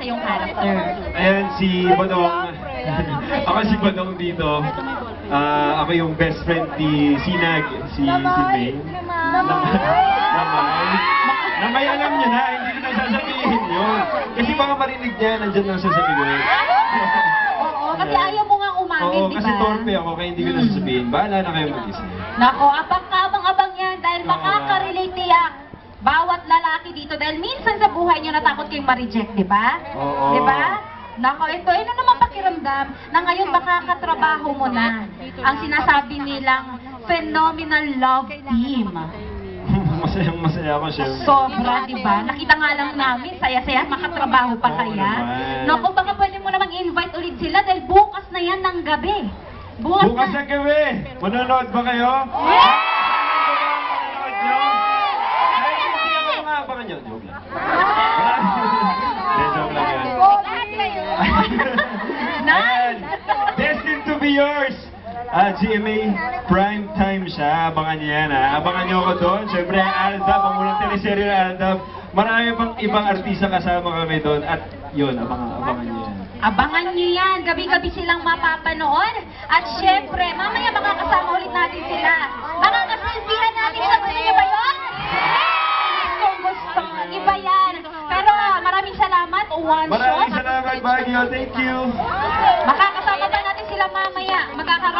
yung character? Ayan, si Badong. Ako si Badong dito. Ako yung best friend ni Sinag, si May. Namay, alam niya na, hindi ko na sasabihin yun. Kasi baka marinig niya, nandyan lang siya sa likod. Oo, kasi ayaw mo nga umamin, Oo, di ba? kasi torpe ako, kaya hindi ko na sasabihin. Bahala na kayo mag-isa. Nako, abang-abang yan dahil makaka-relate tiyak bawat lalaki dito dahil minsan sa buhay niyo natakot kayong ma-reject, di ba? Oo. Di ba? Nako, ito, ano naman pakiramdam na ngayon makakatrabaho mo na ang sinasabi nilang phenomenal love team. Masayang-masaya ako, syempre. Sobra, di ba? Nakita nga lang namin, saya-saya, makatrabaho pa Oo kaya. naman. Naku, baka pwede mo namang invite ulit sila dahil bukas na yan ng gabi. Bukas Bukas na. na gabi, manonood ba kayo? Manonood nyo? Ay, hindi ako mga abangan nyo. Joke lang. Hindi, joke lang yan. Nice! Destined to be yours! GMA Prime Time siya. Abangan niyo yan, ha? Abangan niyo ako doon. Siyempre, Aldab, ang unang teleserye ng Aldab. Marami pang ibang artista kasama kami doon. At yun, abangan niyo yan. Abangan nyo yan. Gabi-gabi silang mapapanood. At syempre, mamaya makakasama ulit natin sila. Makakasilbihan natin sa gusto nyo ba yun? Gusto. Iba yan. Pero maraming salamat. One Maraming shot. salamat, Baguio. Thank you. Makakasama pa natin sila mamaya. Magkakaroon